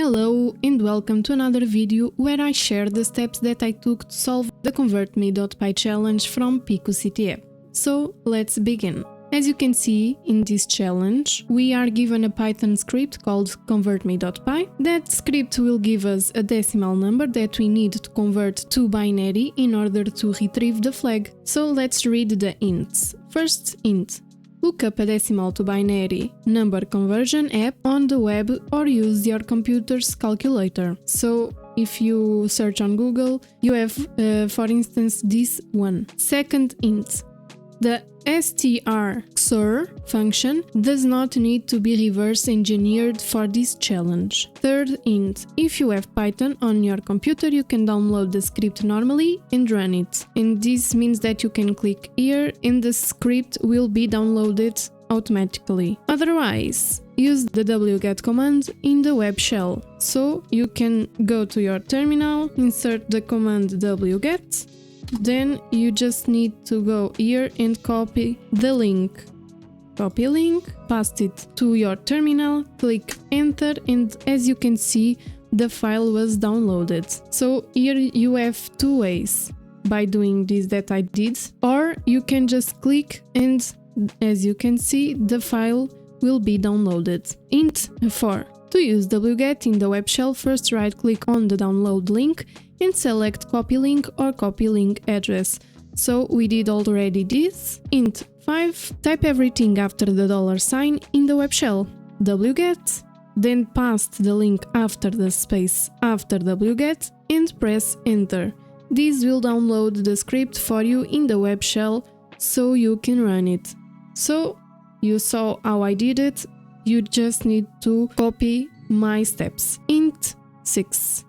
Hello and welcome to another video where I share the steps that I took to solve the convertme.py challenge from picoCTF. So let's begin. As you can see in this challenge, we are given a Python script called convertme.py. That script will give us a decimal number that we need to convert to binary in order to retrieve the flag. So let's read the ints. First int: look up a decimal to binary number conversion app on the web or use your computer's calculator. So if you search on Google, you have, for instance, this one. Second int: the _ktr function does not need to be reverse engineered for this challenge. Third int: if you have Python on your computer, you can download the script normally and run it. And this means that you can click here and the script will be downloaded automatically. Otherwise, use the wget command in the web shell. So you can go to your terminal, insert the command wget. Then you just need to go here and copy the link. Copy link, paste it to your terminal, click enter, and as you can see, the file was downloaded. So here you have two ways by doing this that I did, or you can just click and as you can see, the file will be downloaded. Int 4. To use wget in the web shell, first right click on the download link and select copy link or copy link address. So we did already this. Int 5. Type everything after the $sign in the web shell. Wget, then paste the link after the space after wget and press enter. This will download the script for you in the web shell so you can run it. So you saw how I did it. You just need to copy my steps. Int 6.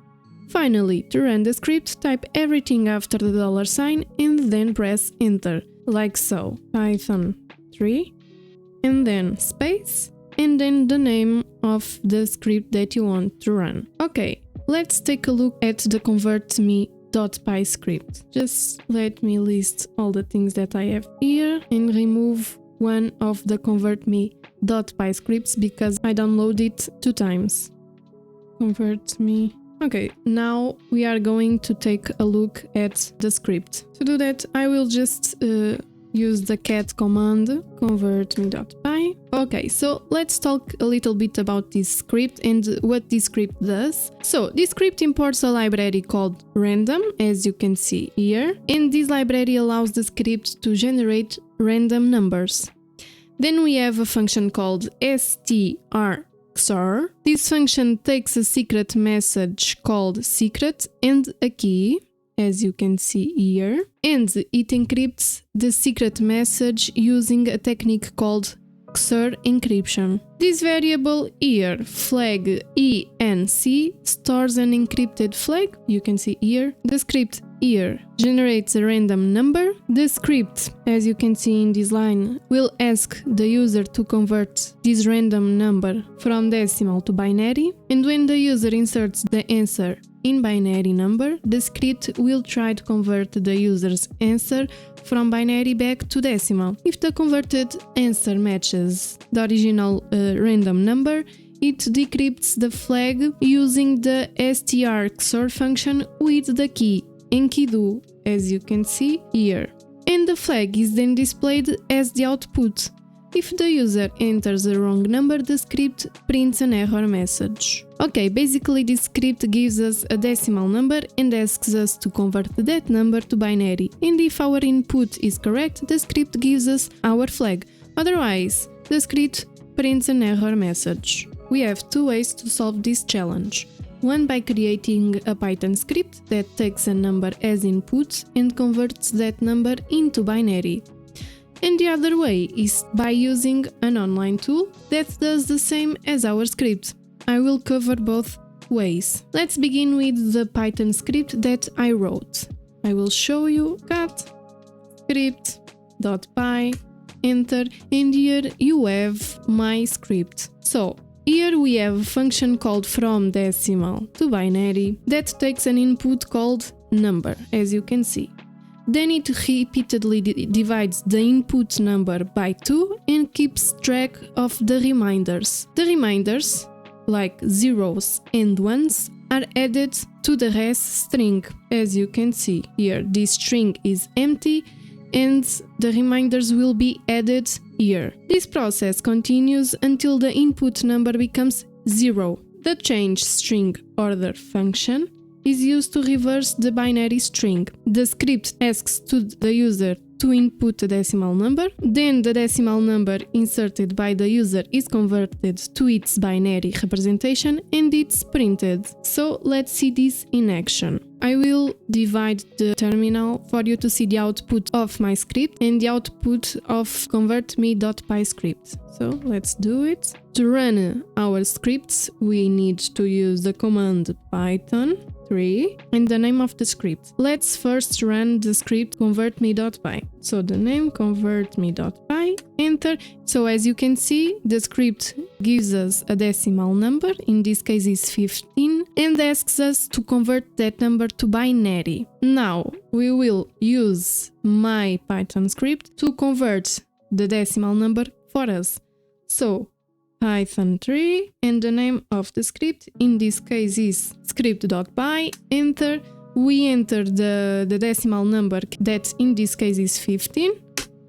Finally, to run the script, type everything after the $sign and then press enter, like so. Python 3, and then space, and then the name of the script that you want to run. Okay, let's take a look at the convertme.py script. Just let me list all the things that I have here and remove one of the convertme.py scripts because I downloaded it 2 times. Convertme. Okay, now we are going to take a look at the script. To do that, I will just use the cat command, convertme.py. Okay, so let's talk a little bit about this script and what this script does. So this script imports a library called random, as you can see here, and this library allows the script to generate random numbers. Then we have a function called _ktr. This function takes a secret message called secret and a key, as you can see here, and it encrypts the secret message using a technique called 𝒘𝒓𝒊𝒕 encryption. This variable here, flag enc, stores an encrypted flag, you can see here. The script here generates a random number. The script, as you can see in this line, will ask the user to convert this random number from decimal to binary, and when the user inserts the answer in binary number, the script will try to convert the user's answer from binary back to decimal. If the converted answer matches the original random number, it decrypts the flag using the _ktr function with the key enkidu, as you can see here. And the flag is then displayed as the output. If the user enters the wrong number, the script prints an error message. Okay, basically this script gives us a decimal number and asks us to convert that number to binary. And if our input is correct, the script gives us our flag. Otherwise, the script prints an error message. We have 2 ways to solve this challenge. One by creating a Python script that takes a number as input and converts that number into binary. And the other way is by using an online tool that does the same as our script. I will cover both ways. Let's begin with the Python script that I wrote. I will show you cat script.py, enter, and here you have my script. So here we have a function called from decimal to binary that takes an input called number, as you can see. Then it repeatedly divides the input number by 2 and keeps track of the reminders. The reminders like zeros and ones, are added to the res string. As you can see here, this string is empty and the reminders will be added here. This process continues until the input number becomes 0. The change string order function is used to reverse the binary string. The script asks to the user to input a decimal number, then the decimal number inserted by the user is converted to its binary representation and it's printed. So let's see this in action. I will divide the terminal for you to see the output of my script and the output of convertme.py script. So let's do it. To run our scripts, we need to use the command Python 3 and the name of the script. Let's first run the script convertme.py. So the name convertme.py, enter. So as you can see, the script gives us a decimal number, in this case is 15, and asks us to convert that number to binary. Now we will use my Python script to convert the decimal number for us. So Python 3 and the name of the script, in this case is script.py, enter. We enter the decimal number that in this case is 15,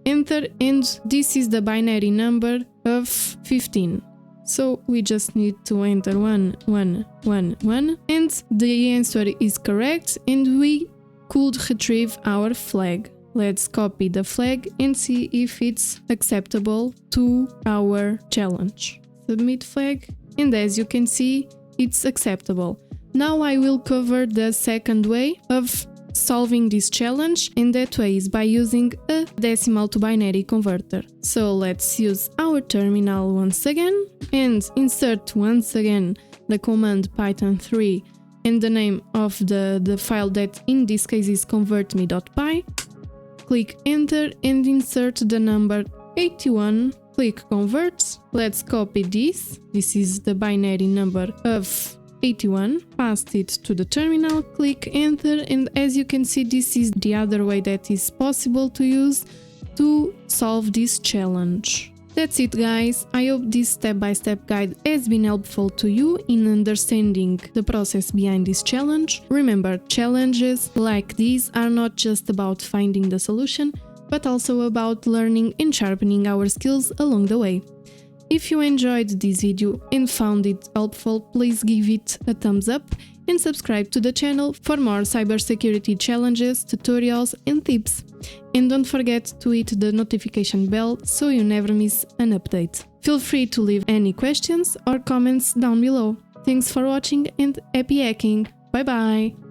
enter, and this is the binary number of 15. So we just need to enter 1, 1, 1, 1, and the answer is correct and we could retrieve our flag. Let's copy the flag and see if it's acceptable to our challenge. Submit flag, and as you can see, it's acceptable. Now I will cover the second way of solving this challenge, and that way is by using a decimal to binary converter. So let's use our terminal once again and insert once again the command Python 3 and the name of the file that in this case is convertme.py. Click enter and insert the number 81. Click convert. Let's copy this. This is the binary number of 81. Paste it to the terminal. Click enter, and as you can see, this is the other way that is possible to use to solve this challenge. That's it, guys. I hope this step-by-step guide has been helpful to you in understanding the process behind this challenge. Remember, challenges like these are not just about finding the solution, but also about learning and sharpening our skills along the way. If you enjoyed this video and found it helpful, please give it a thumbs up and subscribe to the channel for more cybersecurity challenges, tutorials and tips. And don't forget to hit the notification bell so you never miss an update. Feel free to leave any questions or comments down below. Thanks for watching and happy hacking! Bye bye!